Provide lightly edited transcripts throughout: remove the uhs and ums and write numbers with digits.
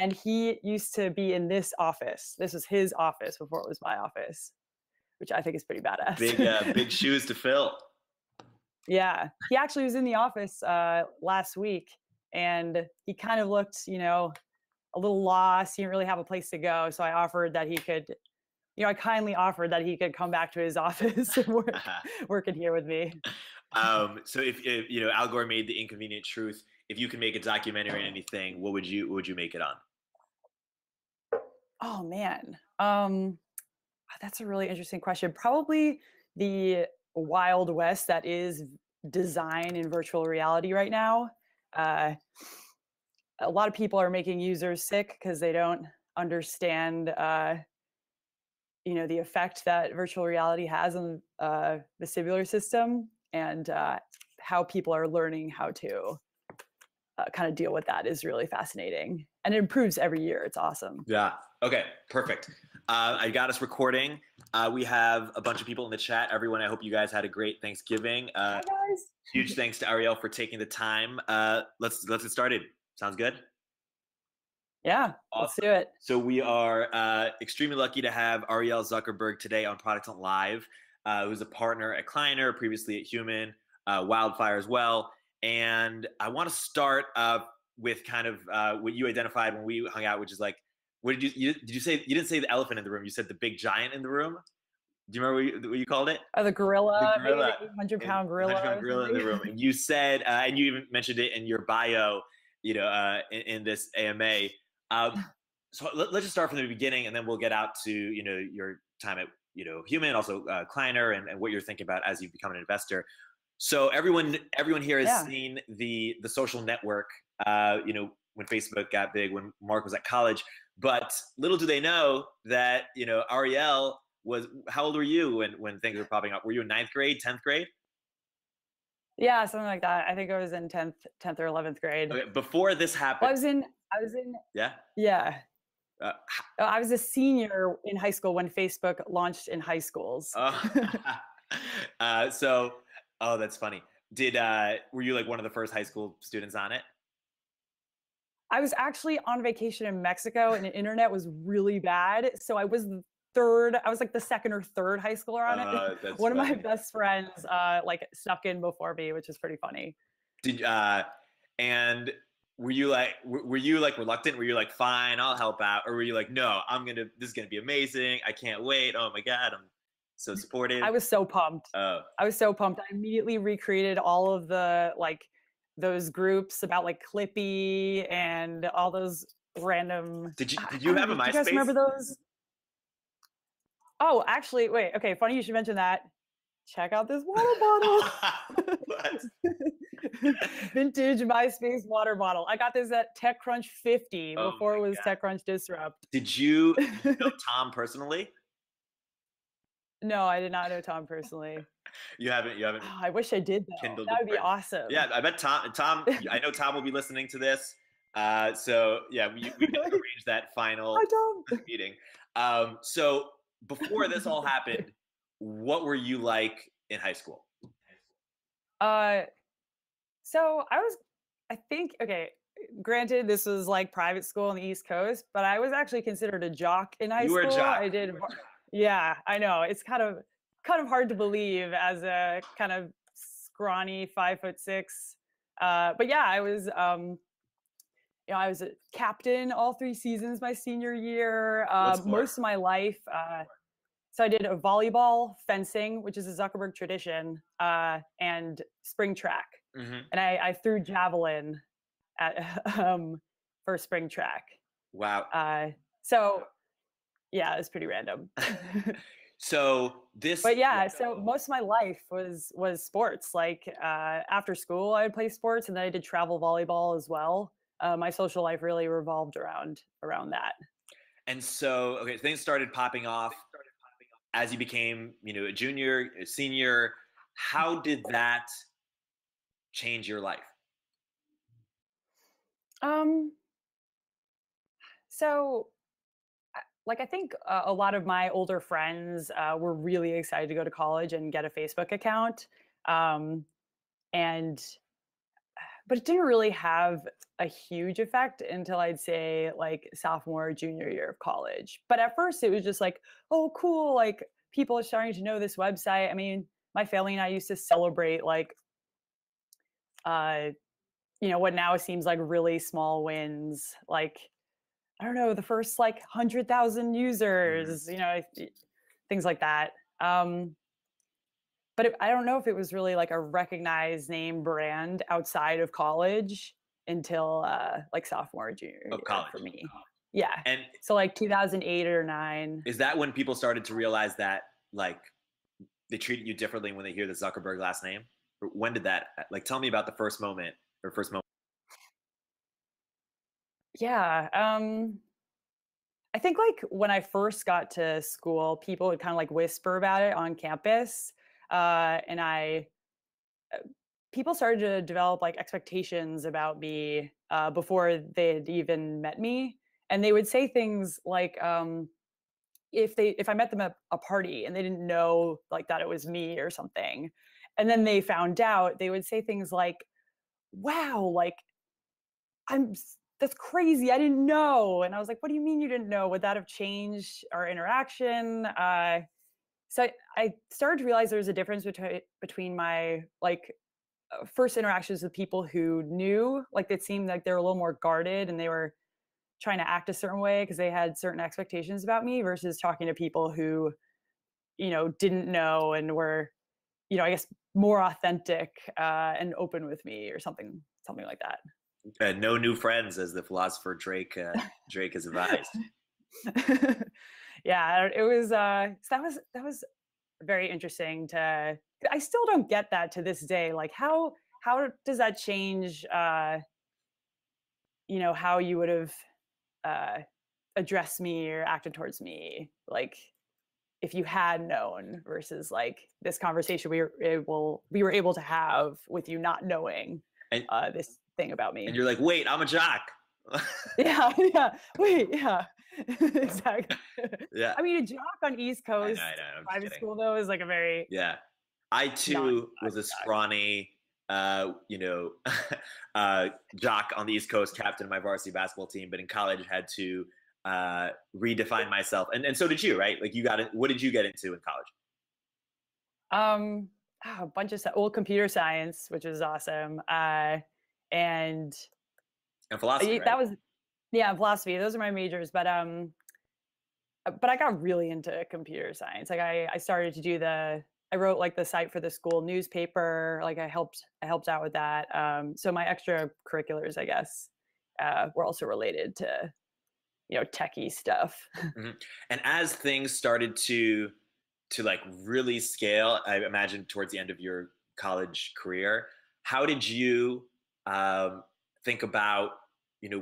And he used to be in this office. This was his office before it was my office, which I think is pretty badass. Big shoes to fill. Yeah, he actually was in the office last week, and he kind of looked, a little lost. He didn't really have a place to go, so I offered that he could, I kindly offered that he could come back to his office and work in here with me. So if Al Gore made The Inconvenient Truth, if you could make a documentary on anything, what would you make it on? Oh man, that's a really interesting question. Probably the Wild West that is design in virtual reality right now. A lot of people are making users sick because they don't understand, the effect that virtual reality has on the vestibular system, and how people are learning how to kind of deal with that is really fascinating. And it improves every year. It's awesome. Yeah. Okay. Perfect. I got us recording. We have a bunch of people in the chat. Everyone, I hope you guys had a great Thanksgiving. Hi guys. Huge thanks to Arielle for taking the time. Let's get started. Sounds good? Yeah, awesome. Let's do it. So we are extremely lucky to have Arielle Zuckerberg today on Product Hunt Live, who's a partner at Kleiner, previously at Human, Wildfire as well. And I want to start with kind of what you identified when we hung out, which is like, what did you say? You didn't say the elephant in the room. You said the big giant in the room. Do you remember what you called it? The gorilla, maybe the 800-pound gorilla. 800-pound gorilla in the room. And you said, and you even mentioned it in your bio, in this AMA. So let's just start from the beginning, and then we'll get out to your time at Human, also Kleiner, and what you're thinking about as you become an investor. So everyone here has seen the social network. When Facebook got big, when Mark was at college. But little do they know that Arielle was. How old were you when things were popping up? Were you in 9th grade, 10th grade? Yeah, something like that. I think I was in 10th or 11th grade. Okay, before this happened. Well, I was in. Yeah. Yeah. I was a senior in high school when Facebook launched in high schools. Oh, that's funny. Were you like one of the first high school students on it? I was actually on vacation in Mexico, and the internet was really bad. So I was like the second or third high schooler on it. One of my best friends snuck in before me, which is pretty funny. And were you like reluctant? Were you like, fine, I'll help out? Or were you like, no, this is gonna be amazing. I can't wait. Oh my God, I'm so supportive. I was so pumped. I was so pumped. I immediately recreated all of the those groups about Clippy and all those random. Did you have a MySpace? Do you guys remember those? Oh, actually, wait. Okay, funny you should mention that. Check out this water bottle. Vintage MySpace water bottle. I got this at TechCrunch 50 before it was TechCrunch Disrupt. Did you know Tom personally? No, I did not know Tom personally. You haven't. Oh, I wish I did though. That would be awesome. Yeah, I bet Tom. I know Tom will be listening to this. So yeah, we can arrange that final meeting. So before this all happened, what were you like in high school? So I think, okay, granted, this was private school on the East Coast, but I was actually considered a jock in high school. You were a jock. Yeah, I know. It's kind of hard to believe as a kind of scrawny 5'6". But yeah, I was, I was a captain all 3 seasons my senior year. Most of my life. So I did a volleyball, fencing, which is a Zuckerberg tradition, and spring track. Mm-hmm. And I threw javelin for spring track. Wow. So yeah, it's pretty random. But yeah, so most of my life was sports. After school, I would play sports, and then I did travel volleyball as well. My social life really revolved around that. And so, okay, things started popping off as you became, a junior, a senior. How did that change your life? So, I think a lot of my older friends were really excited to go to college and get a Facebook account. And but it didn't really have a huge effect until I'd say like sophomore, junior year of college. But at first it was just like, oh, cool. Like people are starting to know this website. I mean, my family and I used to celebrate like, uh, what now seems like really small wins. Like, I don't know, the first like 100,000 Mhm. users, things like that. Um, but I don't know if it was really like a recognized name brand outside of college until like sophomore or junior Of year college. for me. Yeah. And So like 2008 or 9. is that when people started to realize that like they treated you differently when they hear the Zuckerberg last name? Or when did that like tell me about the first moment or first moment? Yeah. I think like when I first got to school, people would kind of like whisper about it on campus. And people started to develop like expectations about me before they had even met me. And they would say things like, if I met them at a party and they didn't know like that it was me or something, and then they found out, they would say things like, "Wow, like that's crazy. I didn't know." And I was like, "What do you mean you didn't know? Would that have changed our interaction?" So I started to realize there was a difference between my like first interactions with people who knew, like it seemed like they were a little more guarded and they were trying to act a certain way because they had certain expectations about me versus talking to people who didn't know and were, I guess more authentic and open with me or something like that. No new friends, as the philosopher Drake has advised. Yeah, it was so that was very interesting to I still don't get that to this day. Like how does that change how you would have uh addressed me or acted towards me, like if you had known versus like this conversation we were able to have with you not knowing And this thing about and me. you're like, wait, I'm a jock. Yeah, yeah. Wait, yeah. Exactly. Yeah, I mean, a jock on East I Coast know. I'm just private kidding. school though is like a very Yeah, I non too was a scrawny, you know, jock on the East Coast, captain of my varsity basketball team. But in college, I had to redefine myself, and so did you, right? Like you got it. What did you get into in college? um a bunch of stuff. Well, computer science, which is awesome. And And philosophy, that right? was yeah, philosophy. Those are my majors, but I got really into computer science. Like I started to do I wrote like the site for the school newspaper. Like I helped out with that. So my extracurriculars, I guess, were also related to techie stuff. Mhm. And as things started to like really scale, I imagine towards the end of your college career, how did you um, think about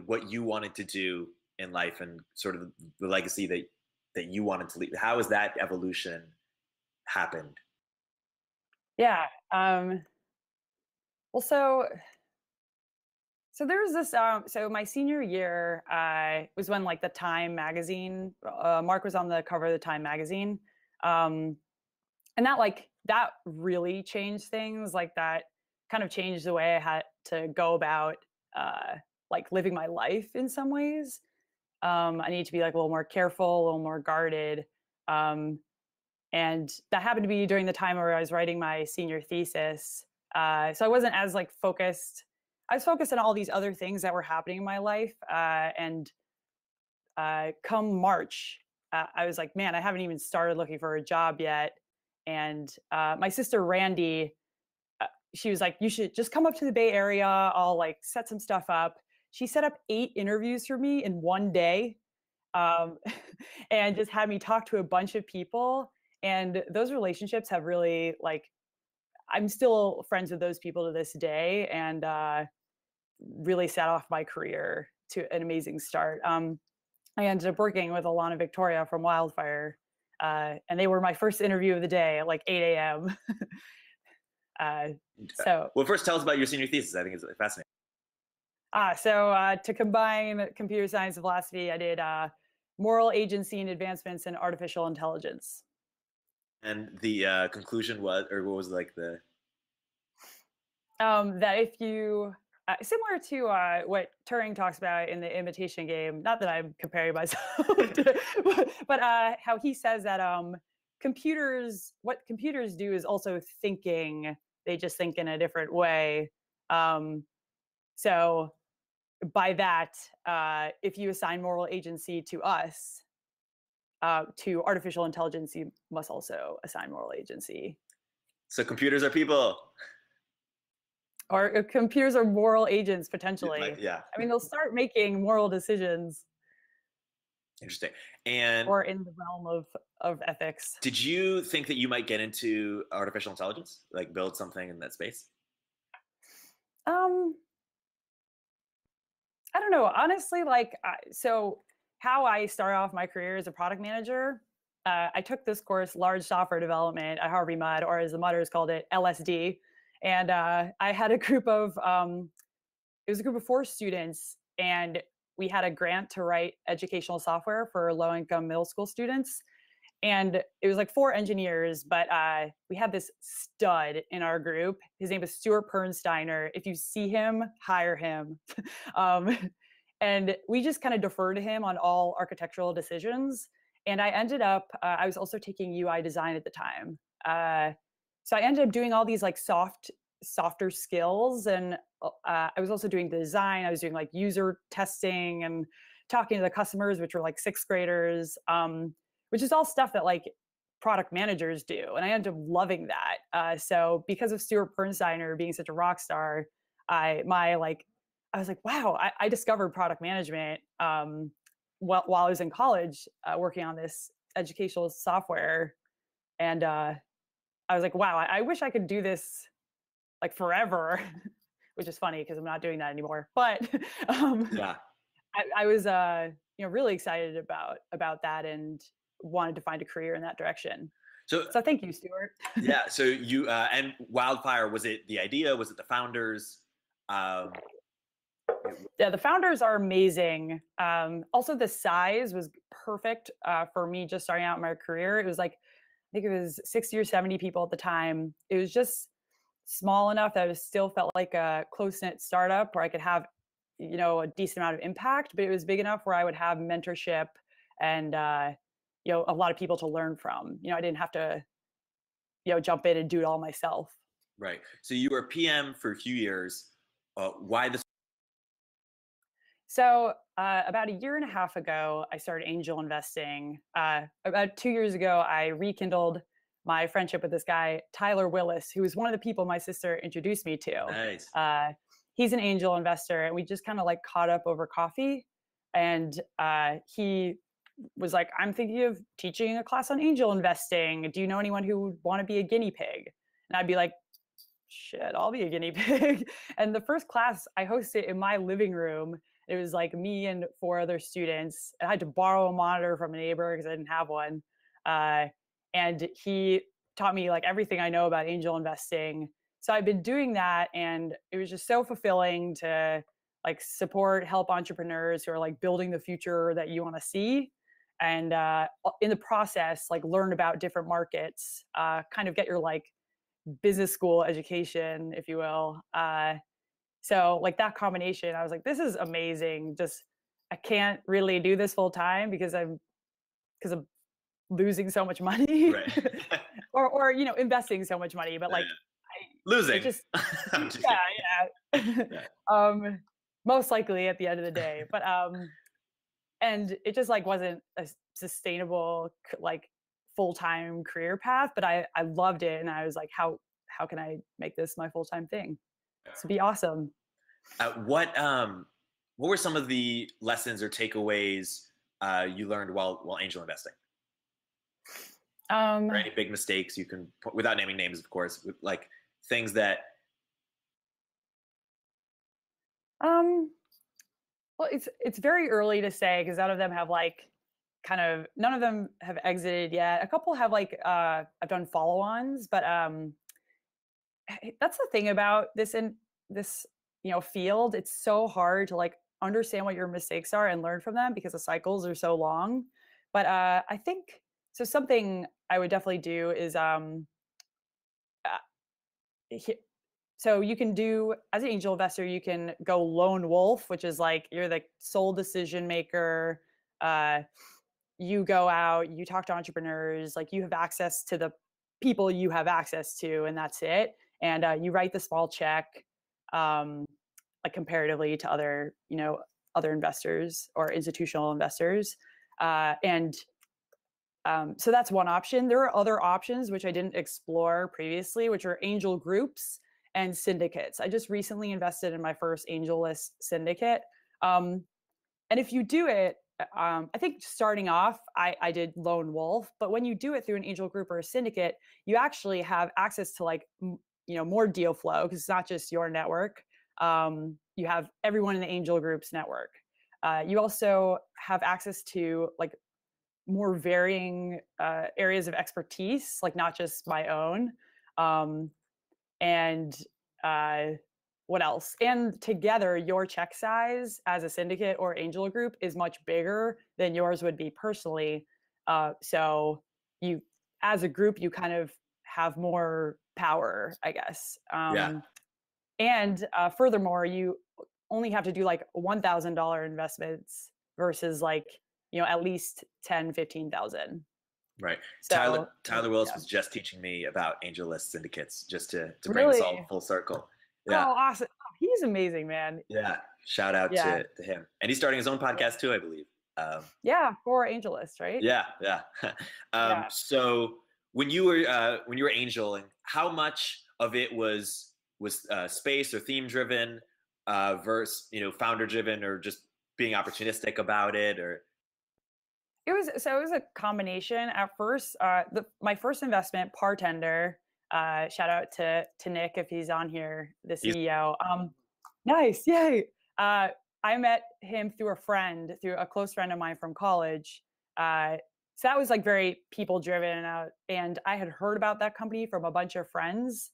what you wanted to do in life and sort of the legacy that you wanted to leave? How has that evolution happened? Yeah. Well, so there was this. So my senior year was when like the Time magazine. Mark was on the cover of the Time magazine. Um, and that really changed things. Like that kind of changed the way I had to go about like living my life in some ways. I need to be like a little more careful, a little more guarded. um, and that happened to be during the time where I was writing my senior thesis. So I wasn't as like focused. I was focused on all these other things that were happening in my life. And come March, I was like, man, I haven't even started looking for a job yet. And my sister Randy, she was like, you should just come up to the Bay Area. I'll like set some stuff up. She set up 8 interviews for me in one day, um, and just had me talk to a bunch of people. And those relationships have really like I'm still friends with those people to this day, and really set off my career to an amazing start. I ended up working with Alana Victoria from Wildfire, and they were my first interview of the day at like 8 a.m. uh, so Well, first, tell us about your senior thesis. I think it's fascinating. to combine computer science and philosophy, I did moral agency and advancements in artificial intelligence. And the conclusion was, or what was like the That if you similar to what Turing talks about in the Imitation Game. Not that I'm comparing myself, but how he says that what computers do is also thinking. They just think in a different way. Um, so by that, if you assign moral agency to us, to artificial intelligence, you must also assign moral agency. So computers are people. Or computers are moral agents potentially. Yeah, I mean, they'll start making moral decisions, interesting. And or in the realm of ethics. did you think that you might get into artificial intelligence, like build something in that space? Um, I don't know. Honestly, like, so how I started off my career as a product manager, I took this course, large software development at Harvey Mudd, or as the Mudders called it, LSD. And I had a group of, it was a group of 4 students, and we had a grant to write educational software for low income middle school students. And it was like 4 engineers, but we had this stud in our group. His name is Stuart Pernsteiner. If you see him, hire him. um, and we just kind of defer to him on all architectural decisions. And I ended up, I was also taking UI design at the time. So I ended up doing all these like softer skills. And I was also doing the design. I was doing like user testing and talking to the customers, which were like 6th graders. Which is all stuff that like product managers do. And I ended up loving that. So because of Stuart Pernsteiner being such a rock star, I was like, wow, I discovered product management while I was in college working on this educational software. And I was like, wow, I wish I could do this like forever, which is funny because I'm not doing that anymore. But Yeah. I was really excited about that, and wanted to find a career in that direction. So So thank you, Stuart. yeah, so you and Wildfire, was it the idea? Was it the founders? Um, Yeah, the founders are amazing. Also, the size was perfect for me just starting out in my career. It was like, I think it was 60 or 70 people at the time. It was just small enough that it still felt like a close-knit startup where I could have, a decent amount of impact, but it was big enough where I would have mentorship and, a lot of people to learn from. I didn't have to, jump in and do it all myself. right. So you were PM for a few years. Why this? So about a year and a half ago, I started angel investing. About 2 years ago, I rekindled my friendship with this guy, Tyler Willis, who was one of the people my sister introduced me to. Nice. He's an angel investor, and we just kind of like caught up over coffee. And he was like, I'm thinking of teaching a class on angel investing. Do you know anyone who would want to be a guinea pig? And I'd be like, shit, I'll be a guinea pig. And the first class I hosted in my living room. It was like me and 4 other students. I had to borrow a monitor from a neighbor because I didn't have one. And he taught me like everything I know about angel investing. So I've been doing that, and it was just so fulfilling to like help entrepreneurs who are like building the future that you want to see. And in the process, like learn about different markets, kind of get your like business school education, if you will. So like that combination, I was like, this is amazing. Just I can't really do this full time because I'm losing so much money, Right. or investing so much money. But like, Losing. it just I'm just yeah. Yeah. Most likely at the end of the day. But and it just like wasn't a sustainable like full-time career path. But I loved it, and I was like, how can I make this my full-time thing? This would be awesome. What were some of the lessons or takeaways you learned while angel investing? Um, Or any big mistakes you can, without naming names, of course, like things that. Well, it's very early to say because none of them have exited yet. A couple have like I've done follow-ons, but that's the thing about this field. It's so hard to like understand what your mistakes are and learn from them because the cycles are so long. But I think so. Something I would definitely do is so you can do, as an angel investor, you can go lone wolf, which is like you're the sole decision maker. Uh, you go out, you talk to entrepreneurs, like you have access to the people you have access to, and that's it. And you write the small check, um, like comparatively to other, other investors or institutional investors. And So that's one option. There are other options which I didn't explore previously, which are angel groups and syndicates. I just recently invested in my first AngelList syndicate. Um, and if you do it, I think starting off, I did lone wolf, but when you do it through an angel group or a syndicate, you actually have access to like, more deal flow because it's not just your network. You have everyone in the angel group's network. You also have access to like more varying areas of expertise, like not just my own. Um, and What else? And together, your check size as a syndicate or angel group is much bigger than yours would be personally. So you, as a group, you kind of have more power, I guess. Yeah. And Furthermore, you only have to do like $1,000 investments versus like, at least 10, 15,000. Right. So Tyler Willis yeah. was just teaching me about AngelList syndicates, just to bring this all Really? full circle. Yeah. Oh, awesome. Oh, he's amazing, man. Yeah. Shout out Yeah. to him. And he's starting his own podcast too, I believe. Yeah, for AngelList, right? Yeah. Yeah. Yeah. So when you were angeling, how much of it was space or theme driven versus founder driven, or just being opportunistic about it? Or It was a combination. At first, my first investment, Partender, shout out to Nick if he's on here, the he's CEO. Nice, yay! I met him through through a close friend of mine from college. So that was like very people driven, and I had heard about that company from a bunch of friends,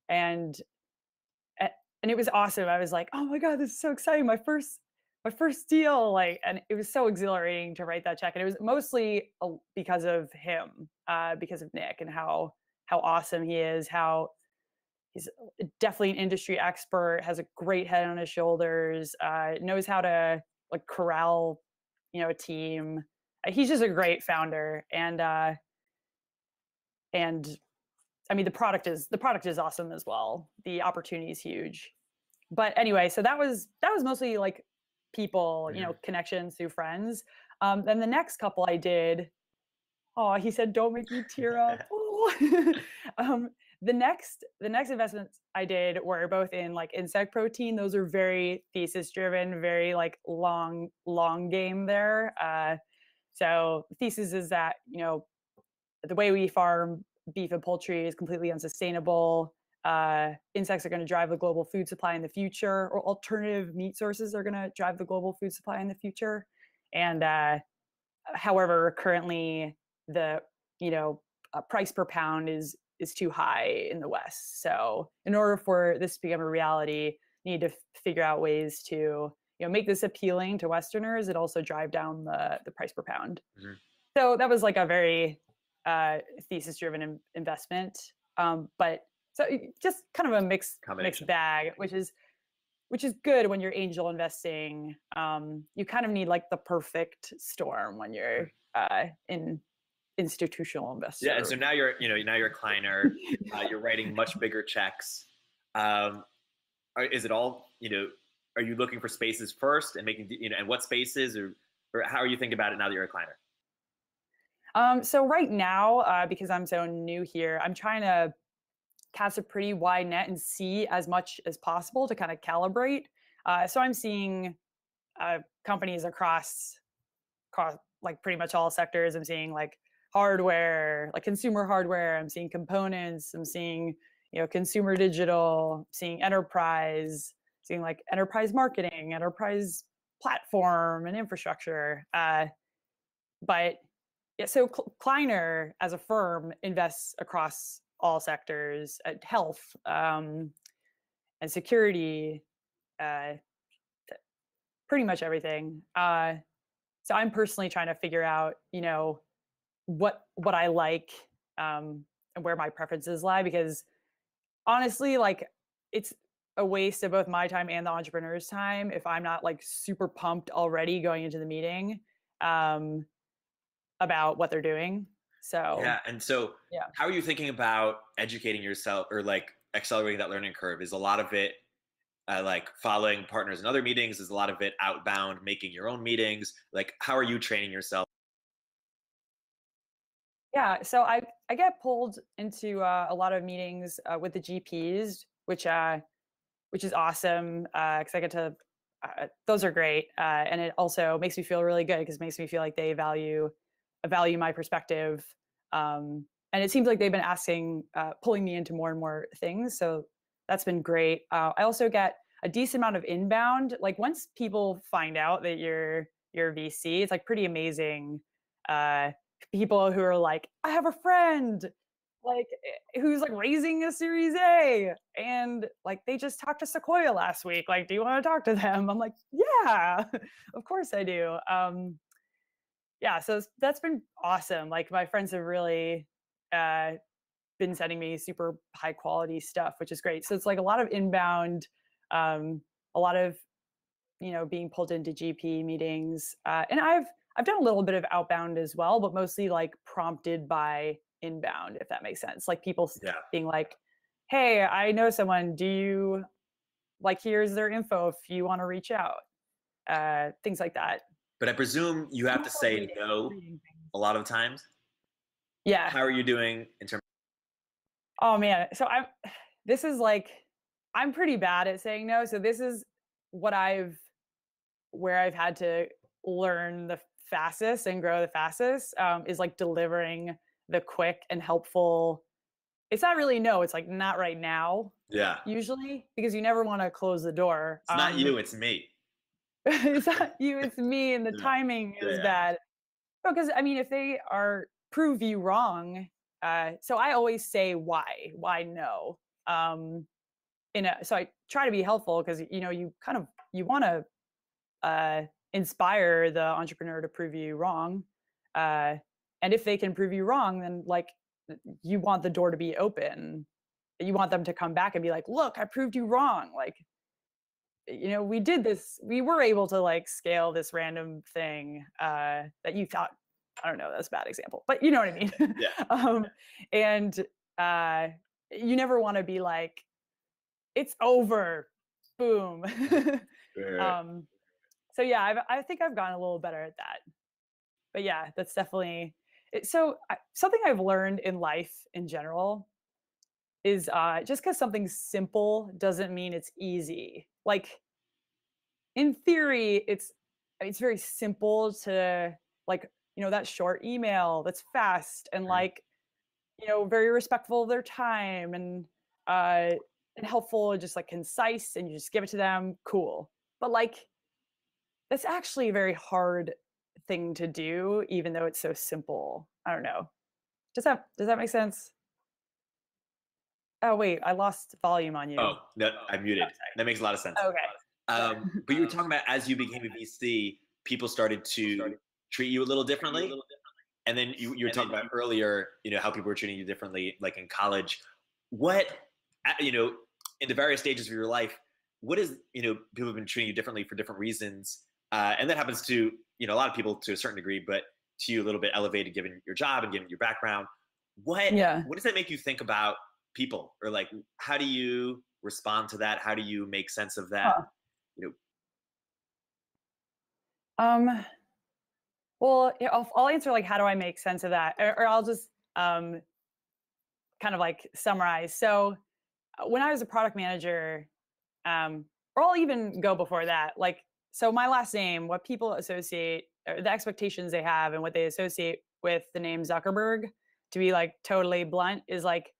and and it was awesome. I was like, oh my god, this is so exciting! My first deal, like, and it was so exhilarating to write that check. And it was mostly because of him, because of Nick, and how awesome he is, how he's definitely an industry expert, has a great head on his shoulders, knows how to like corral, a team. He's just a great founder, and I mean the product is awesome as well. The opportunity is huge. But anyway, so that was mostly like people, Mhm. connections through friends. Then the next couple I did, oh, he said, "Don't make me tear up." Oh. um, the next investments I did were both in like insect protein. Those are very thesis driven, very like long game there. So the thesis is that the way we farm beef and poultry is completely unsustainable. Insects are going to drive the global food supply in the future, or alternative meat sources are going to drive the global food supply in the future. And However, currently the price per pound is too high in the West. So in order for this to become a reality, you need to figure out ways to make this appealing to Westerners and also drive down the price per pound. Mhm. So that was like a very thesis-driven investment, but so just kind of a mixed Combination. bag, which is good when you're angel investing. You kind of need like the perfect storm when you're in institutional Yeah, and investor. so now you're a clienter. You're writing much bigger checks. Um, is it all Are you looking for spaces first and making and what spaces, or how are you thinking about it now that you're a clienter? So right now, because I'm so new here, I'm trying to cast a pretty wide net and see as much as possible to kind of calibrate. So I'm seeing companies across like pretty much all sectors. I'm seeing like hardware, like consumer hardware. I'm seeing components. I'm seeing consumer digital. Seeing enterprise. Seeing like enterprise marketing, enterprise platform, and infrastructure. But Yeah, so Kleiner as a firm invests across all sectors, health, and security, uh, pretty much everything. So I'm personally trying to figure out, what I like, and where my preferences lie, because honestly, like it's a waste of both my time and the entrepreneur's time if I'm not like super pumped already going into the meeting um, about what they're doing. So Yeah. And so, yeah. how are you thinking about educating yourself or like accelerating that learning curve? Is a lot of it like following partners in other meetings? Is a lot of it outbound, making your own meetings? Like, how are you training yourself? Yeah, so I get pulled into a lot of meetings with the GPs, which is awesome because I get to. Those are great, and it also makes me feel really good because it makes me feel like they value my perspective, and it seems like they've been asking, pulling me into more and more things. So that's been great. I also get a decent amount of inbound. Like once people find out that you're a VC, it's like pretty amazing. Uh, People who are like, I have a friend like who's like raising a series A and like they just talked to Sequoia last week. Like, do you want to talk to them? I'm like, yeah, of course I do. Yeah, so that's been awesome. Like my friends have really uh, been sending me super high quality stuff, which is great. So it's like a lot of inbound, um, a lot of being pulled into GP meetings, and I've done a little bit of outbound as well, but mostly like prompted by inbound, if that makes sense. Like people Yeah. being like, "Hey, I know someone. Do you like? Here's their info if you want to reach out." Things like that. But I presume you have And to also say no reading things. a lot of times. Yeah. How are you doing in terms? Oh man. So I'm. This is like, I'm pretty bad at saying no. So this is what where I've had to learn the fastest and grow the fastest is like delivering the quick and helpful. It's not really no, it's like not right now, Yeah. usually, because you never want to close the door. It's not you, it's me. It's not you, it's me, and the Yeah. timing Yeah. is Yeah. bad. Because I mean, if they are prove you wrong, so I always say why no. Um, so I try to be helpful because you kind of you want to uh, inspire the entrepreneur to prove you wrong. Uh, and if they can prove you wrong, then like you want the door to be open. You want them to come back and be like, look, I proved you wrong. Like, we did this. We were able to like scale this random thing that you thought, I don't know, that's a bad example, but you know what I mean? Yeah. And uh, you never want to be like, it's over, boom. Right. um, so yeah, I think I've gotten a little better at that. But yeah, that's definitely something I've learned in life in general is just because something's simple doesn't mean it's easy. Like in theory, it's very simple to like that short email that's fast and Mhm. like very respectful of their time uh and helpful and just like concise and you just give it to them. Cool, but like that's actually a very hard thing to do, even though it's so simple. I don't know. Does that make sense? Oh wait, I lost volume on you. Oh, no, I muted. That makes a lot of sense. Oh, okay. But you were talking about as you became a VC, people started to treat you a little differently. And then you were talking about earlier, how people were treating you differently, like in college. What, in the various stages of your life, what is, people have been treating you differently for different reasons. And that happens to, a lot of people to a certain degree, but to you a little bit elevated given your job and given your background. What, Yeah. what does that make you think about people, or like, how do you respond to that? How do you make sense of that? Huh. You know, Um. Well, yeah, I'll answer like how do I make sense of that, or I'll just kind of like summarize. So when I was a product manager, or I'll even go before that. Like, so my last name, what people associate, or the expectations they have, and what they associate with the name Zuckerberg, to be like totally blunt, is like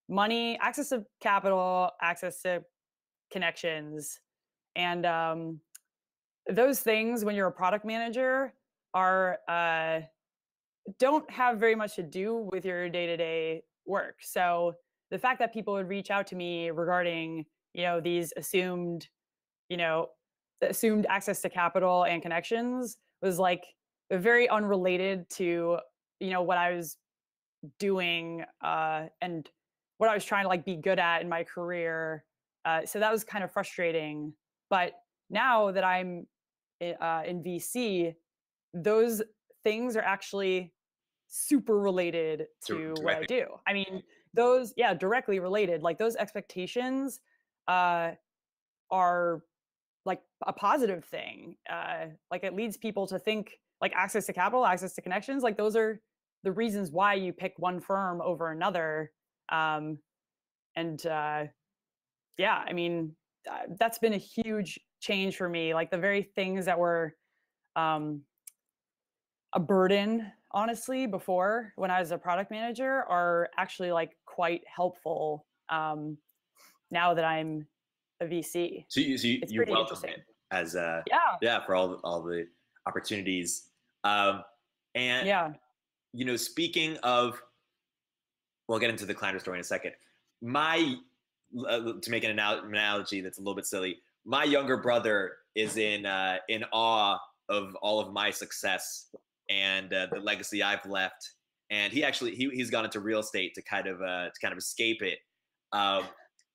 money, access to capital, access to connections, and those things when you're a product manager are don't have very much to do with your day-to-day work. So the fact that people would reach out to me regarding these you know assumed access to capital and connections was like very unrelated to what I was doing and what I was trying to like be good at in my career. So that was kind of frustrating. But now that I'm in VC, those things are actually super related to what I Directly. do. I mean, those, yeah, directly related. Like those expectations uh, are like a positive thing. Like it leads people to think like access to capital, access to connections, like those are the reasons why you pick one firm over another. Um, and yeah, I mean, that's been a huge change for me. Like the very things that were um, a burden, honestly, before when I was a product manager are actually like quite helpful now that I'm a VC. It's You pretty welcome interesting. it as Yeah. yeah, for all the opportunities. Um, and Yeah. speaking of, we'll get into the Kleiner story in a second. My To make an analogy that's a little bit silly, my younger brother is in awe of all of my success and the legacy I've left. And he's gone into real estate to kind of escape it, um,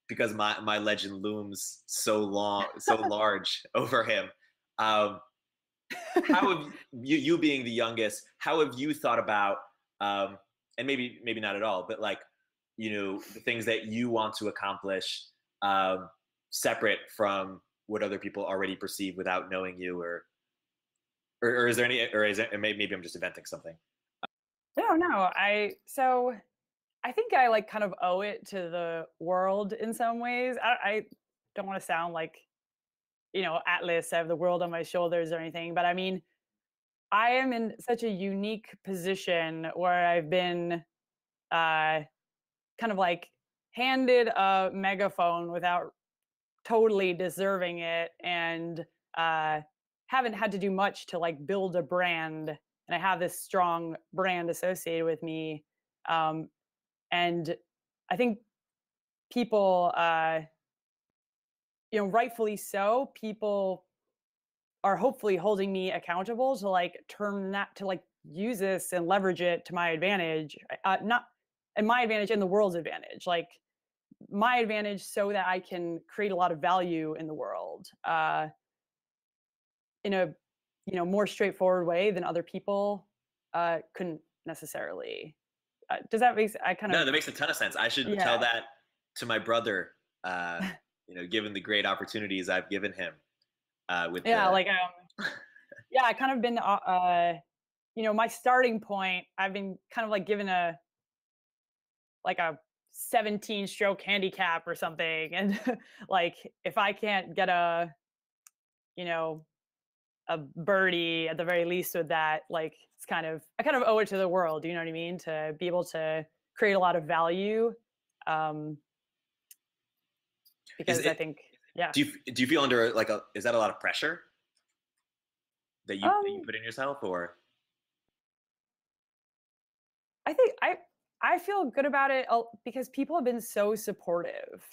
because my legend looms so large over him. Um, how have you being the youngest? How have you thought about, and maybe not at all, but like the things that you want to accomplish, um, separate from what other people already perceive without knowing you, or is there any, or is it, maybe I'm just inventing something. No. I think I like kind of owe it to the world in some ways. I don't want to sound like, Atlas, I have the world on my shoulders or anything, but I mean, I am in such a unique position where I've been kind of like handed a megaphone without totally deserving it, and uh, haven't had to do much to like build a brand. And I have this strong brand associated with me. Um, and I think people, rightfully so, people are hopefully holding me accountable to like turn that to like use this and leverage it to my advantage, not and my advantage and the world's advantage, like my advantage, so that I can create a lot of value in the world in a more straightforward way than other people couldn't necessarily. Does that make sense? I kind No, of, that makes a ton of sense. I should tell yeah. that to my brother. Uh, Given the great opportunities I've given him, with Yeah, the like yeah, I kind of been my starting point, I've been kind of like given a 17 stroke handicap or something, and like if I can't get you know a birdie at the very least with that, like I kind of owe it to the world, you know what I mean, to be able to create a lot of value, um is because I it. think, yeah. Do you feel under like a, is that a lot of pressure that you um put in yourself, or I think I feel good about it, because people have been so supportive,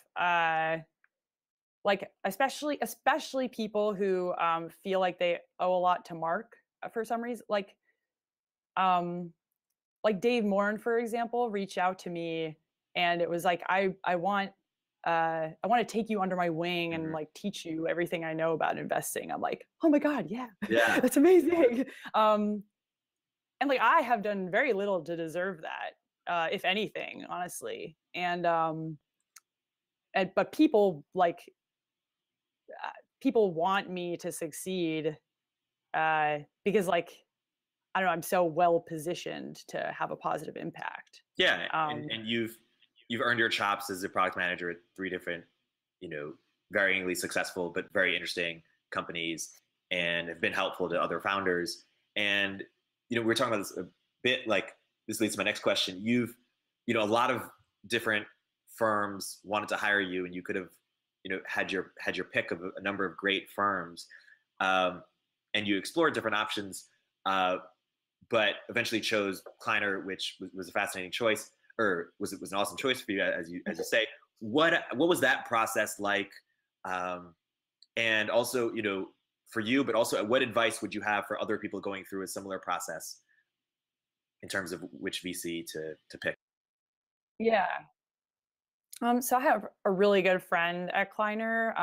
like especially people who feel like they owe a lot to Mark, for some reason, um like Dave Morin, for example, reached out to me, and it was like, I want to take you under my wing and Mhm. like teach you everything I know about investing. I'm like, oh my god, yeah, Yeah. that's amazing. And like I have done very little to deserve that, if anything, honestly. But people want me to succeed, because like, I don't know, I'm so well positioned to have a positive impact. Yeah, Um, and you've earned your chops as a product manager at three different, varyingly successful but very interesting companies, and have been helpful to other founders. And we were talking about this a bit. Like, this leads to my next question. A lot of different firms wanted to hire you, and you could have, had your pick of a number of great firms, um, and you explored different options. But eventually chose Kleiner, which was a fascinating choice, or was an awesome choice for you, as you say. What was that process like? And also, for you, but also, what advice would you have for other people going through a similar process in terms of which VC to pick? yeah. So I have a really good friend at Kleiner,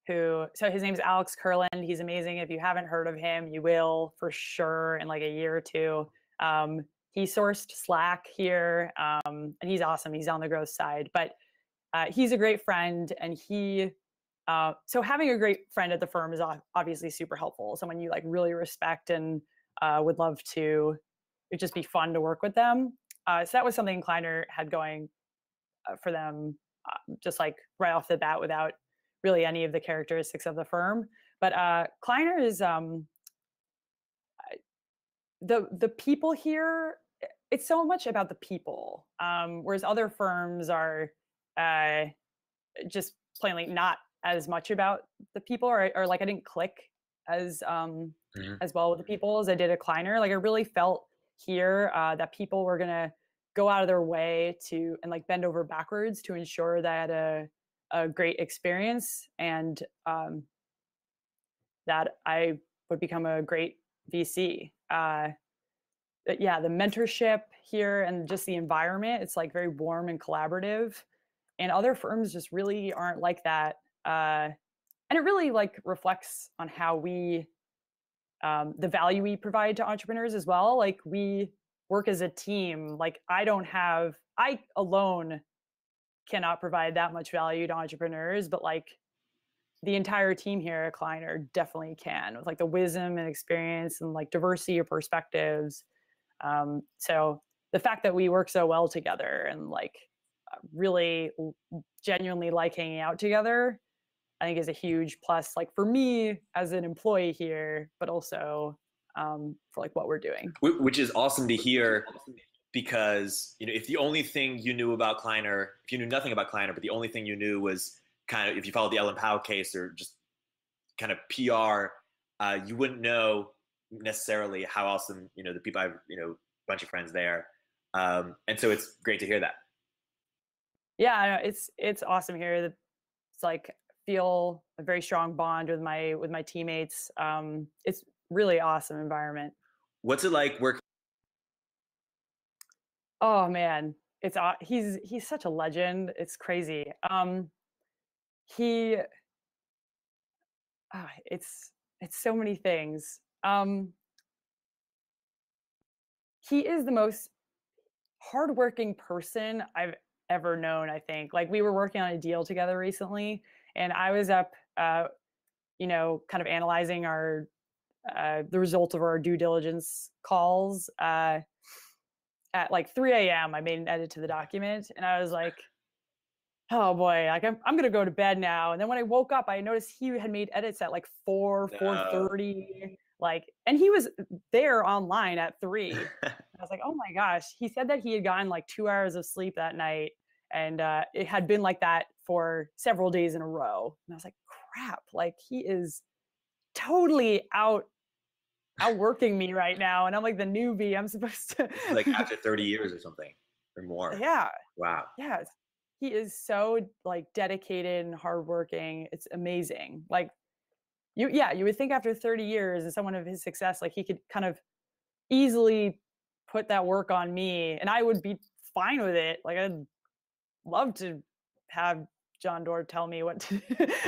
so his name's Alex Kurland. He's amazing. If you haven't heard of him, you will for sure in like a year or two. Um, he sourced Slack here, and he's awesome. He's on the growth side, but he's a great friend, and so having a great friend at the firm is obviously super helpful. Someone you like really respect and would love to. It'd just be fun to work with them. So that was something Kleiner had going for them, just like right off the bat without really any of the characteristics of the firm. But Kleiner is the people here. It's so much about the people, whereas other firms are uh, just plainly not as much about the people, or like I didn't click as well with the people as I did at Kleiner. Like I really felt here that people were gonna go out of their way to and like bend over backwards to ensure that a great experience and that I would become a great VC. Yeah, the mentorship here and just the environment, it's like very warm and collaborative. And other firms just really aren't like that. And it really like reflects on how the value we provide to entrepreneurs as well. Like we work as a team. Like I alone cannot provide that much value to entrepreneurs, but like the entire team here at Kleiner definitely can with like the wisdom and experience and like diversity of perspectives. So the fact that we work so well together and like really genuinely like hanging out together, I think is a huge plus, like for me as an employee here, but also for like what we're doing. Which is awesome to hear because, you know, if the only thing you knew about Kleiner, if you knew nothing about Kleiner, but the only thing you knew was kind of, if you followed the Ellen Powell case or just kind of PR, you wouldn't know necessarily how awesome, you know, the people I've, you know, a bunch of friends there. And so it's great to hear that. Yeah, it's awesome here. It's like feel a very strong bond with my teammates. It's really awesome environment. What's it like working? Oh man, he's such a legend. It's crazy. He it's so many things. He is the most hardworking person I've ever known, I think. Like we were working on a deal together recently and I was up kind of analyzing the result of our due diligence calls at like 3 a.m. I made an edit to the document and I was like, oh boy, like I'm gonna go to bed now. And then when I woke up, I noticed he had made edits at like 4:30, like, and he was there online at 3. I was like, oh my gosh. He said that he had gotten like 2 hours of sleep that night, and it had been like that for several days in a row. And I was like, crap, like he is totally outworking me right now, and I'm like the newbie. I'm supposed to Like after 30 years or something or more. yeah, Wow. yeah. He is so like dedicated and hardworking. It's amazing. Like you would think after 30 years and someone of his success, like he could kind of easily put that work on me and I would be fine with it. Like I'd love to have John Doerr tell me what to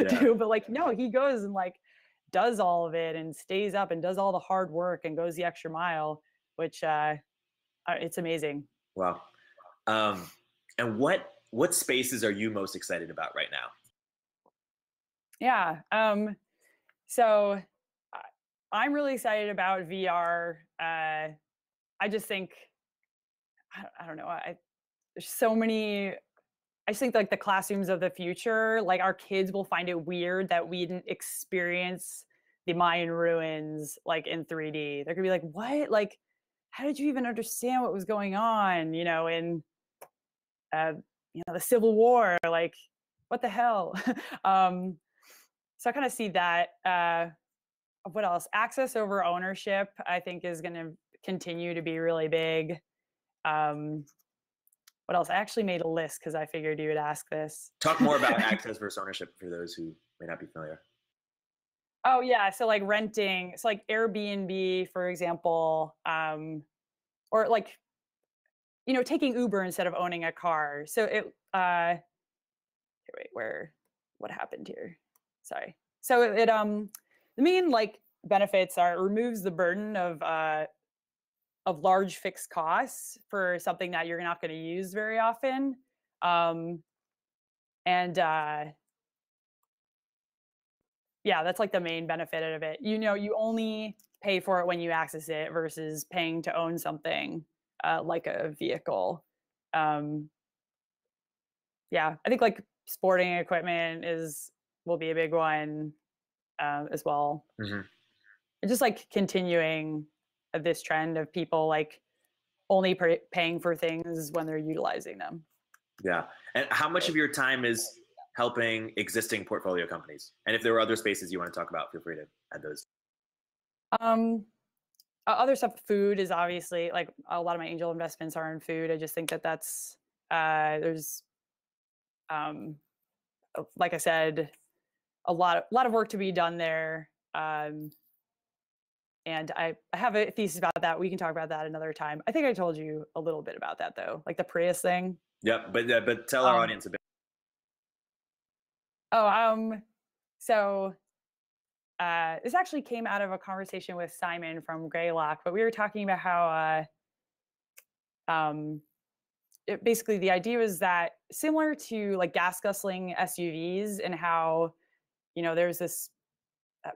do, but like, no, he goes and like does all of it and stays up and does all the hard work and goes the extra mile, which it's amazing. Wow. And what spaces are you most excited about right now? Yeah. So I'm really excited about VR. I just think, I don't know. There's so many. I just think like the classrooms of the future, like our kids will find it weird that we didn't experience the Mayan ruins like in 3D. They're gonna be like, what? Like, how did you even understand what was going on? In uh, the Civil War. Like, what the hell? So I kind of see that. What else? Access over ownership, I think, is going to continue to be really big. What else? I actually made a list because I figured you would ask this. Talk more about access versus ownership for those who may not be familiar. Oh yeah, so like renting, so like Airbnb, for example, or like taking Uber instead of owning a car. So wait, what happened here? Sorry. So the main like benefits are it removes the burden of large fixed costs for something that you're not going to use very often. Um, and Yeah, that's like the main benefit of it. You only pay for it when you access it versus paying to own something like a vehicle. Um, yeah, I think like sporting equipment is will be a big one as well. Hmm. And just like continuing this trend of people like only paying for things when they're utilizing them. Yeah. And how much of your time is helping existing portfolio companies? And if there are other spaces you want to talk about, feel free to add those. Um, Other stuff, food is obviously like a lot of my angel investments are in food. I just think that that's there's um, like I said, a lot of work to be done there. And I have a thesis about that. We can talk about that another time. I think I told you a little bit about that though, like the Prius thing. Yep. But tell our Um, audience a bit. oh, so this actually came out of a conversation with Simon from Greylock, but we were talking about how basically the idea was that similar to like gas guzzling SUVs and how there's uh,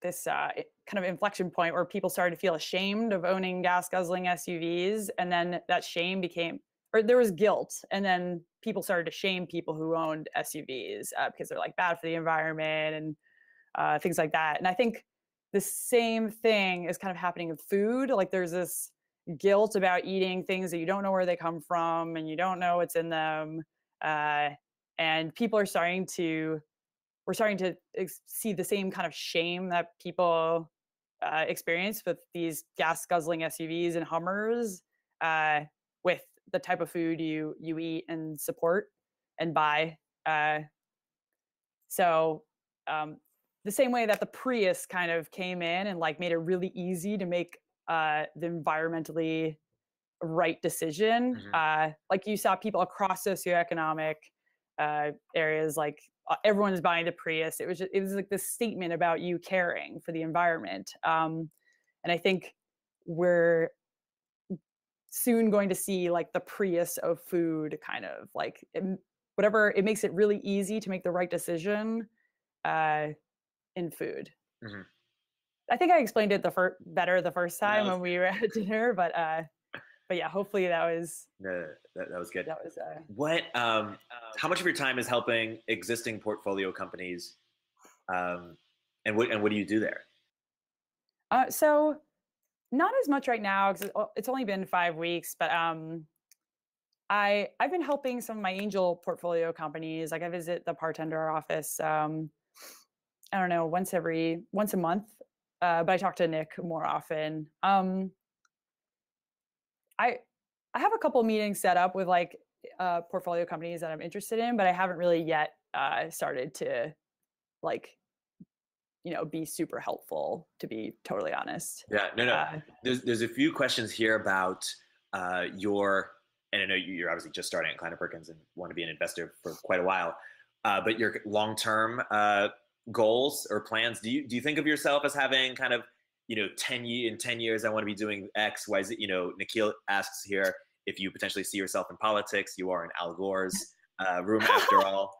this kind of inflection point where people started to feel ashamed of owning gas guzzling SUVs, and then that shame became, or there was guilt, and then people started to shame people who owned SUVs because they're like bad for the environment and things like that. And I think the same thing is kind of happening with food. Like there's this guilt about eating things that you don't know where they come from and you don't know what's in them. Uh, and people are we're starting to see the same kind of shame that people experience with these gas guzzling SUVs and Hummers with the type of food you eat and support and buy. So the same way that the Prius kind of came in and like made it really easy to make the environmentally right decision. Hmm. Like you saw people across socioeconomic areas, like everyone's buying the Prius. It was like this statement about you caring for the environment. And I think we're soon going to see like the Prius of food, kind of like whatever. It makes it really easy to make the right decision uh, in food. Hmm. I think I explained it better the first That time was when we were at dinner, but yeah, hopefully no, that was good. that was What? How much of your time is helping existing portfolio companies? Um, and what do you do there? so not as much right now because it's only been 5 weeks, but I've been helping some of my angel portfolio companies. Like I visit the partender office. I don't know, once a month, but I talk to Nick more often. I I have a couple meetings set up with like portfolio companies that I'm interested in, but I haven't really yet started to like be super helpful, to be totally honest. Yeah, no. Uh, There's a few questions here about your, and I know you're obviously just starting at Kleiner Perkins and want to be an investor for quite a while, but your long-term goals or plans. Do you think of yourself as having kind of 10 years I want to be doing X, Y, Z? Nikhil asks here if you potentially see yourself in politics. You are in Al Gore's room after all.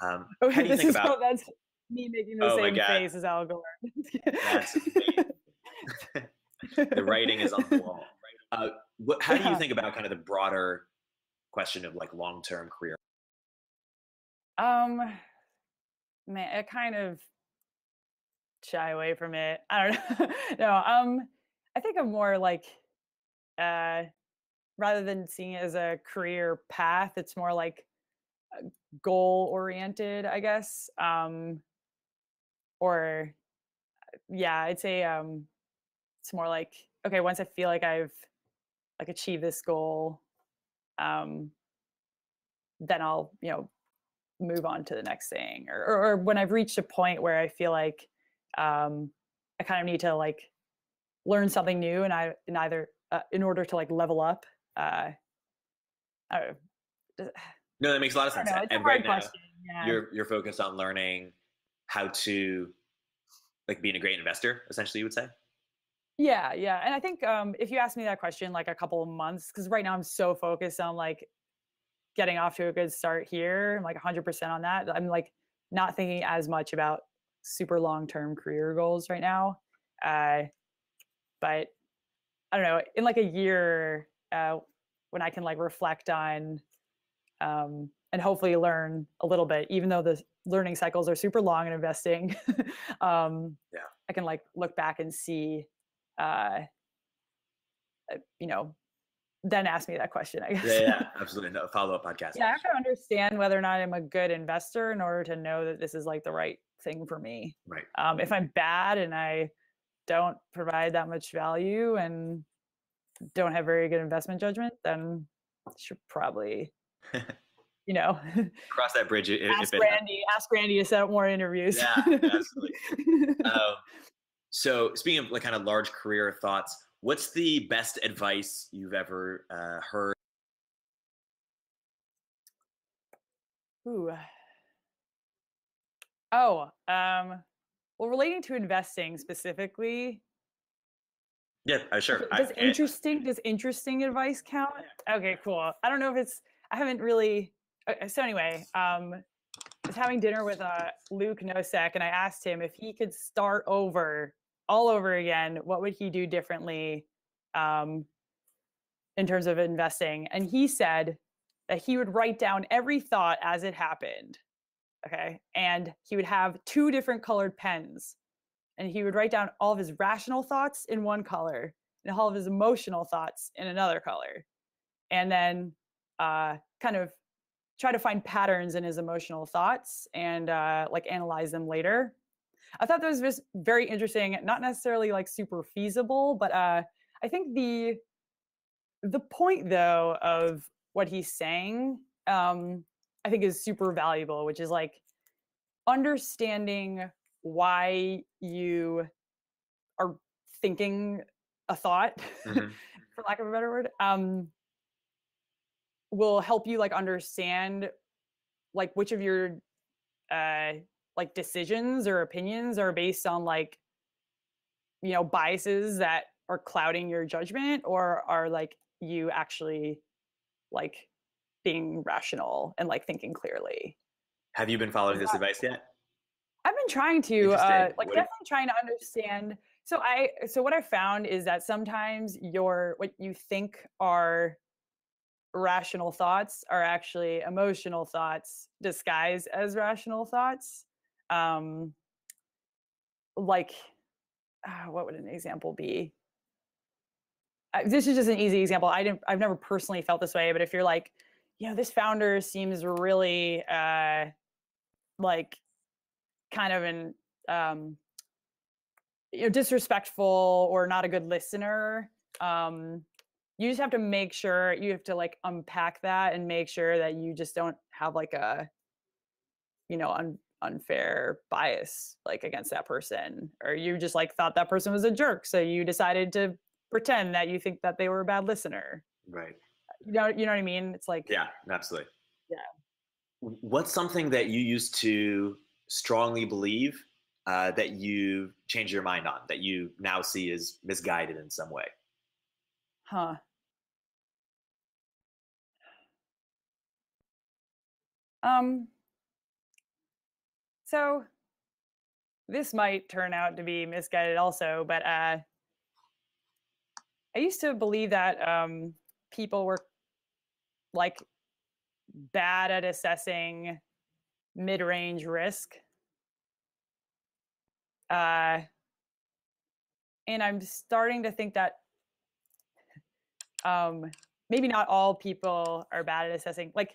How do you think about? that's me making the Oh my same God, face as Al Gore. that's amazing. The writing is on the wall. How do you Yeah. think about kind of the broader question of like long-term career? Um, Man, I kind of shy away from it. I don't know. No, I think I'm more like uh rather than seeing it as a career path, it's more like goal oriented, I guess. Or yeah, I'd say it's more like, okay, once I feel like I've like achieved this goal, um, then I'll, move on to the next thing. Or when I've reached a point where I feel like I kind of need to like learn something new and in order to like level up. I don't know. No, that makes a lot of I don't sense. know. It's a And right hard now, question. Yeah. you're focused on learning how to like being a great investor, essentially, you would say. Yeah, yeah. And I think if you asked me that question like a couple of months, because right now I'm so focused on like getting off to a good start here, I'm like 100% on that. I'm like not thinking as much about super long-term career goals right now. Uh, but I don't know, in like a year, when I can like reflect on and hopefully learn a little bit, even though the learning cycles are super long in investing, Yeah. I can like look back and see, uh, you know, then ask me that question, I Yeah, guess. yeah, absolutely. No, follow-up podcast. Yeah, I have to understand whether or not I'm a good investor in order to know that this is like the right thing for me. Right. If I'm bad and I don't provide that much value and don't have very good investment judgment, then I should probably, you know, Cross that bridge if it happens. Ask Randy to set up more interviews. Yeah, absolutely. Um, so speaking of like kind of large career thoughts, what's the best advice you've ever heard? Ooh. Oh, well, relating to investing specifically, Yeah, sure. okay, does interesting advice count? Okay, cool. I don't know if it's I haven't really so anyway, I was having dinner with Luke Nosek and I asked him if he could start over all over again, what would he do differently um in terms of investing? And he said that he would write down every thought as it happened. Okay. And he would have two different colored pens and he would write down all of his rational thoughts in one color and all of his emotional thoughts in another color. And then kind of try to find patterns in his emotional thoughts and like analyze them later. I thought that was just very interesting, not necessarily like super feasible, but I think the point though of what he's saying, I think is super valuable, which is like understanding why you are thinking a thought, Mhm. for lack of a better word, will help you like understand like which of your uh like decisions or opinions are based on like biases that are clouding your judgment or are like you actually like being rational and like thinking clearly. Have you been following Does this that advice yet? I've been trying to Interesting. like definitely trying to understand. So what I found is that sometimes your what you think are rational thoughts are actually emotional thoughts disguised as rational thoughts. Um like what would an example be? This is just an easy example. I've never personally felt this way, but if you're like, this founder seems really like kind of an um, disrespectful or not a good listener, you just have to make sure you have to like unpack that and make sure that you just don't have like a unfair bias like against that person, or you just like thought that person was a jerk, so you decided to pretend that you think that they were a bad listener. Right. You know what I mean? It's like, Yeah, absolutely. yeah. What's something that you used to strongly believe that you changed your mind on, that you now see as misguided in some way? Huh. Um, so this might turn out to be misguided also, but I used to believe that people were like bad at assessing mid-range risk. Uh, and I'm starting to think that maybe not all people are bad at assessing. Like,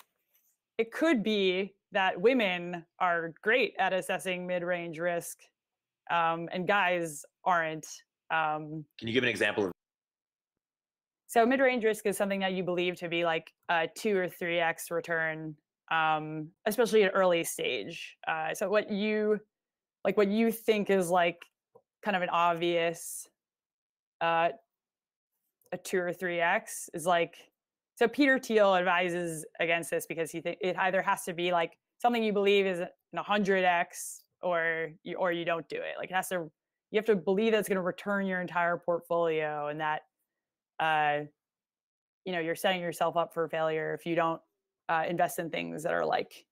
it could be that women are great at assessing mid-range risk, and guys aren't. Can you give an example of? So mid-range risk is something that you believe to be like a 2 or 3x return, especially at early stage. So what you think is like kind of an obvious a 2 or 3x is like So Peter Thiel advises against this because it either has to be like something you believe is an 100x, or you don't do it. Like you have to believe that it's going to return your entire portfolio, and that you're setting yourself up for failure if you don't invest in things that are like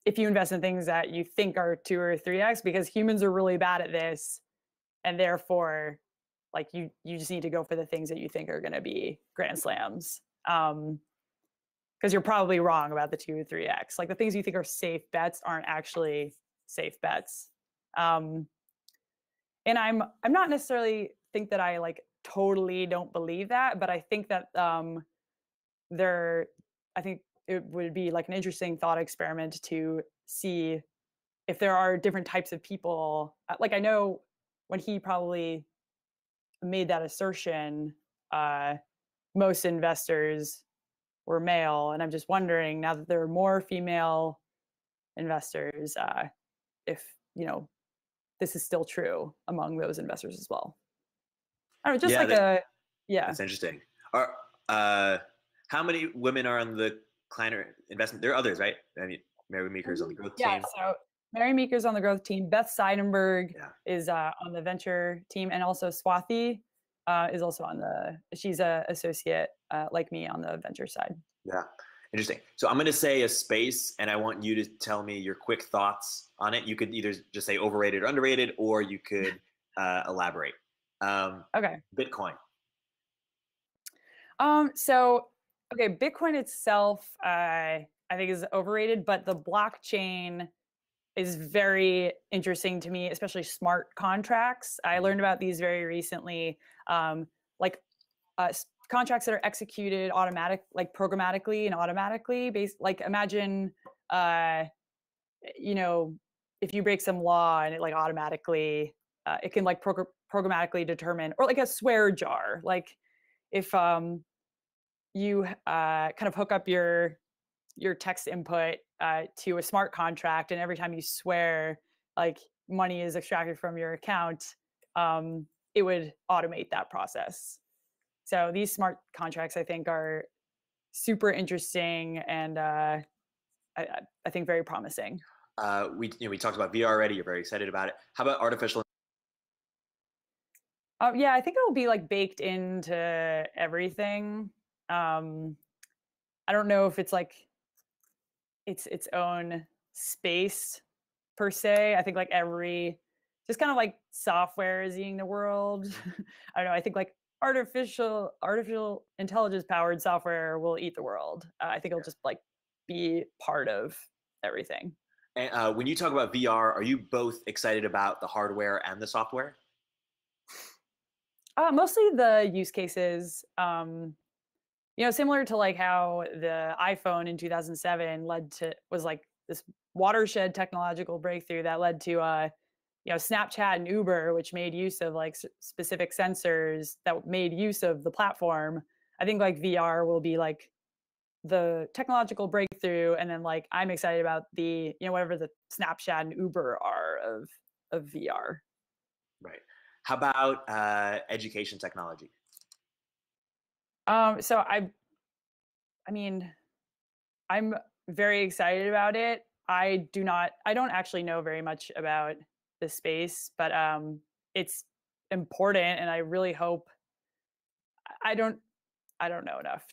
if you invest in things that you think are 2 or 3x, because humans are really bad at this, and therefore like you just need to go for the things that you think are going to be grand slams, because you're probably wrong about the 2 or 3x. Like the things you think are safe bets aren't actually safe bets. And I'm not necessarily think that I like totally don't believe that, but I think that I think it would be like an interesting thought experiment to see if there are different types of people. Like I know when he probably made that assertion, most investors were male, and I'm just wondering now that there are more female investors, if this is still true among those investors as well. I don't know, just Yeah, like yeah. that's interesting. Are how many women are on the Kleiner investment? There are others, right? I mean, Mary Meeker's on the growth Yeah, team. so Mary Meeker's on the growth team. Beth Seidenberg Yeah. is on the venture team, and also Swathi is also she's a associate like me on the venture side. Yeah, interesting. So I'm going to say a space, and I want you to tell me your quick thoughts on it. You could either just say overrated or underrated, or you could elaborate. Okay. Bitcoin. So okay, Bitcoin itself, I think is overrated, but the blockchain is very interesting to me, especially smart contracts. I learned about these very recently, like contracts that are executed like programmatically and automatically. Like imagine, if you break some law and it like automatically, it can like programmatically determine, or like a swear jar. Like if you kind of hook up your text input to a smart contract, and every time you swear, like money is extracted from your account, it would automate that process. So these smart contracts, I think, are super interesting, and I think very promising. We talked about VR already. You're very excited about it. How about artificial? Yeah, I think it will be like baked into everything. I don't know if it's like its own space per se. I think like just kind of like software is eating the world. I don't know. I think like artificial intelligence powered software will eat the world. I think it'll just like be part of everything. And when you talk about VR, are you both excited about the hardware and the software? Mostly the use cases. Similar to like how the iPhone in 2007 was like this watershed technological breakthrough that led to Snapchat and Uber, which made use of like specific sensors that made use of the platform. I think like VR will be like the technological breakthrough, and then like I'm excited about the whatever the Snapchat and Uber are of VR. Right. How about education technology? So I mean, I'm very excited about it. I don't actually know very much about the space, but it's important, and I really hope I don't know enough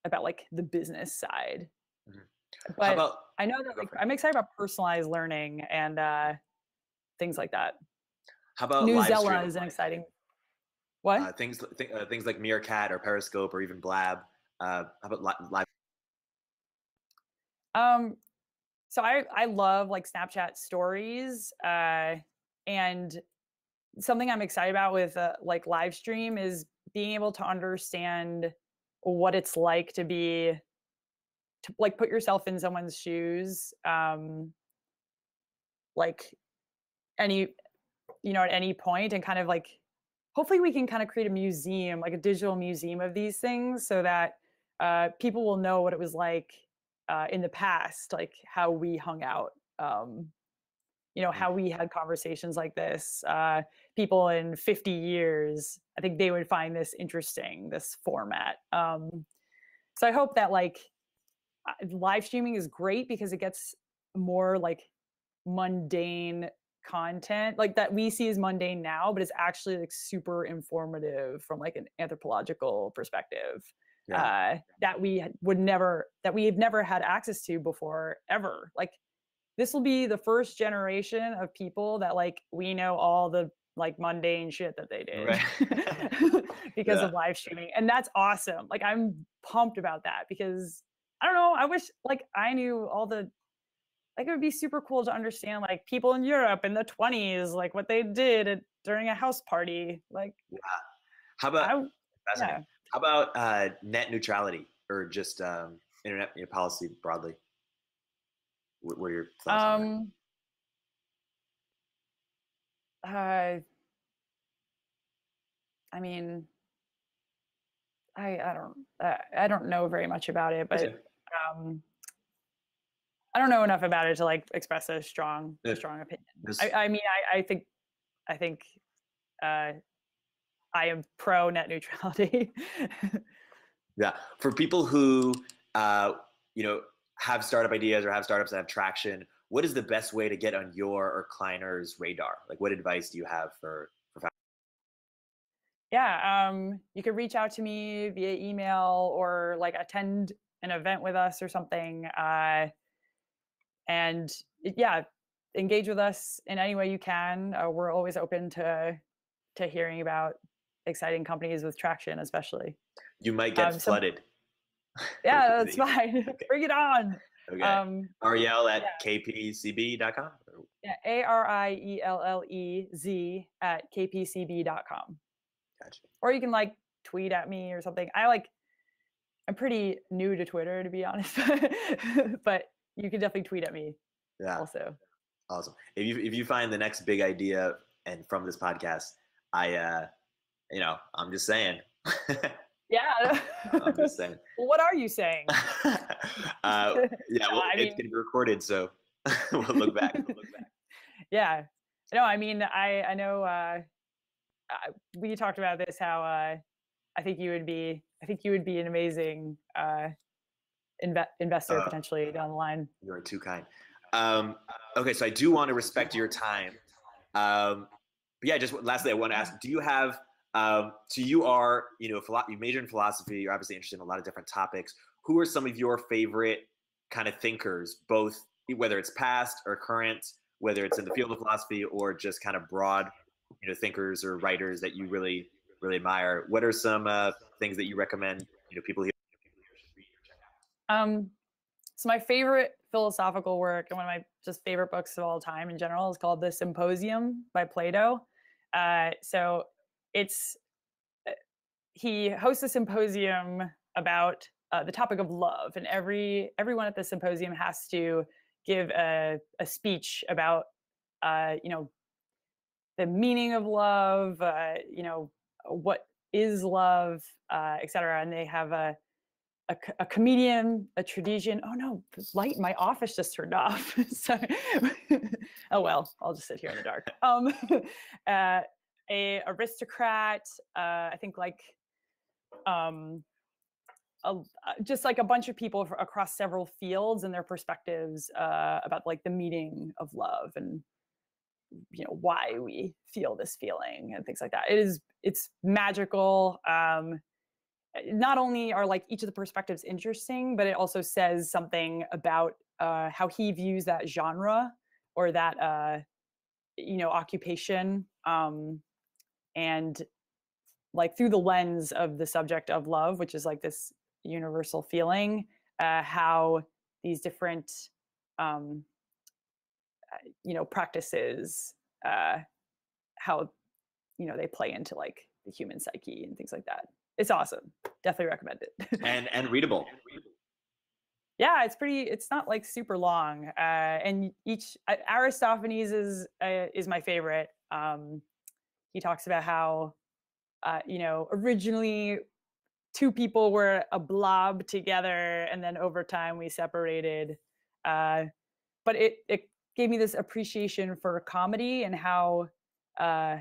about like the business side. Mhm. How But about I know that like I'm excited about personalized learning and things like that. how about New live Zella streaming? is an exciting what? Things like Meerkat or Periscope or even Blab. How about live? Um, so I love like Snapchat stories, and something I'm excited about with like live stream is being able to understand what it's like to like put yourself in someone's shoes, like any at any point, and kind of like hopefully we can kind of create a museum, like a digital museum of these things, so that people will know what it was like in the past, like how we hung out. how we had conversations like this. People in 50 years, I think they would find this interesting, this format. So I hope that like live streaming is great because it gets more like mundane content like that we see as mundane now, but it's actually like super informative from like an anthropological perspective. That we've never had access to before ever. Like this will be the first generation of people that like we know all the like mundane shit that they did because of live streaming, and that's awesome. Like I'm pumped about that because I don't know, I wish like I knew all the like it would be super cool to understand like people in Europe in the 20s, like what they did during a house party. Like, how about fascinating? How about net neutrality or just internet policy broadly? What are your thoughts on that? I mean, I don't know very much about it, but I don't know enough about it to like express a strong opinion. I mean, I think I am pro net neutrality. Yeah, for people who have startup ideas or have startups that have traction, what is the best way to get on your or Kleiner's radar? Like, what advice do you have for founders? Yeah, you could reach out to me via email or like attend an event with us or something. And yeah, engage with us in any way you can. We're always open to hearing about exciting companies with traction, especially. You might get flooded. Yeah, that's fine. Okay. Bring it on. Okay. Arielle at kpcb.com? Yeah, ARIELLEZ at kpcb.com. Gotcha. Or you can like tweet at me or something. I'm pretty new to Twitter, to be honest, but you can definitely tweet at me. Yeah. Also. Awesome. If you find the next big idea and from this podcast, I'm just saying. Yeah. I'm just saying. Well, what are you saying? Well, it's gonna be recorded, so we'll look back. Yeah. No, I mean, I know we talked about this, how I think you would be an amazing investor potentially down the line. You're too kind. Okay, so I do want to respect your time. But yeah, just lastly, I want to ask: do you have? So you are, you major in philosophy. You're obviously interested in a lot of different topics. Who are some of your favorite kind of thinkers, both whether it's past or current, whether it's in the field of philosophy or just kind of broad, thinkers or writers that you really, really admire? What are some things that you recommend, people here should read or check out? So my favorite philosophical work and one of my just favorite books of all time in general is called The Symposium by Plato. So he hosts a symposium about the topic of love, and everyone at the symposium has to give a speech about the meaning of love, what is love, etc. And they have a comedian, a tradition. Oh no, the light in my office just turned off. Sorry. Oh well, I'll just sit here in the dark. A aristocrat, I think like just like a bunch of people across several fields and their perspectives about like the meaning of love and why we feel this feeling and things like that. It's magical. Not only are like each of the perspectives interesting, but it also says something about how he views that genre or that occupation, and like through the lens of the subject of love, which is like this universal feeling, how these different practices, how they play into like the human psyche and things like that. It's awesome. Definitely recommend it. and readable. Yeah, it's not like super long. And Aristophanes is my favorite. He talks about how originally two people were a blob together and then over time we separated. But it gave me this appreciation for comedy and how uh,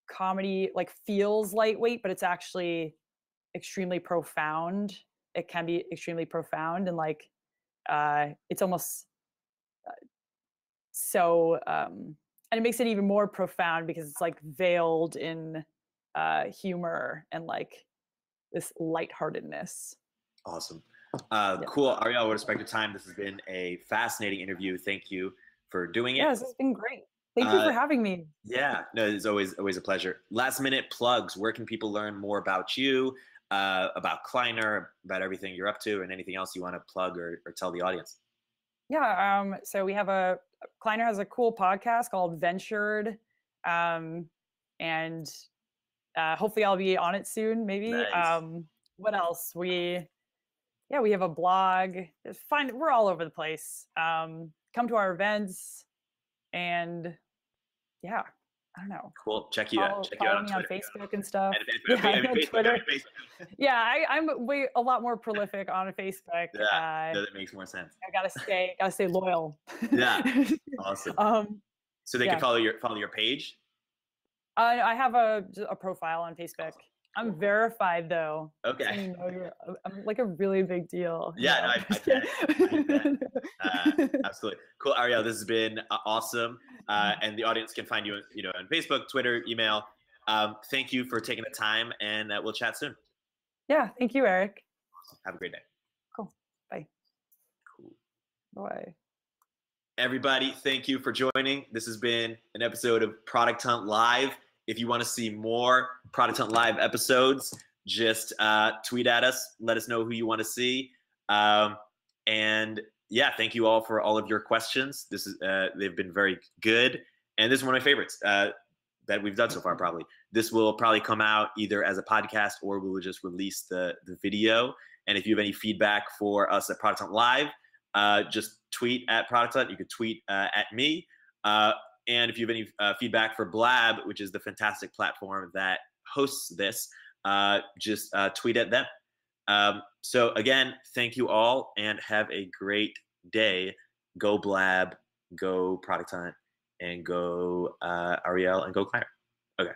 comedy like feels lightweight, but it's actually extremely profound. It can be extremely profound, and like it's almost so and it makes it even more profound because it's like veiled in humor and like this lightheartedness. Awesome. Yeah. Cool. Arielle, with respect to time, this has been a fascinating interview. Thank you for doing it. Yeah, this has been great. Thank you Uh, for having me. yeah, no, it's always a pleasure. Last minute plugs. Where can people learn more about you, about Kleiner, about everything you're up to, and anything else you want to plug or tell the audience? Yeah, so we have Kleiner has a cool podcast called Ventured, and hopefully I'll be on it soon, maybe. Nice. What else? We have a blog. We're all over the place. Come to our events, and yeah, I don't know. Cool. Check you out Follow on me on Twitter. Facebook and stuff. And, Yeah, I'm on Facebook, Twitter. Facebook. Yeah, I'm a lot more prolific on Facebook. Yeah, no, that makes more sense. I gotta stay loyal. Yeah, awesome. So they can follow your page. I have a profile on Facebook. I'm verified though. Okay. So you know I'm like a really big deal. Yeah, No, I bet. Absolutely. Cool, Arielle. This has been awesome. And the audience can find you, on Facebook, Twitter, email. Thank you for taking the time, and we'll chat soon. Yeah, thank you, Eric. Have a great day. Cool. Bye. Cool. Bye. Everybody, thank you for joining. This has been an episode of Product Hunt Live. If you want to see more Product Hunt Live episodes, just tweet at us. Let us know who you want to see. And yeah, thank you all for all of your questions. They've been very good. And this is one of my favorites that we've done so far, probably. This will probably come out either as a podcast or we will just release the video. And if you have any feedback for us at Product Hunt Live, just tweet at Product Hunt. You could tweet at me. And if you have any feedback for Blab, which is the fantastic platform that hosts this, just tweet at them. So again, thank you all and have a great day. Go Blab, go Product Hunt, and go Arielle, and go Kleiner. Okay.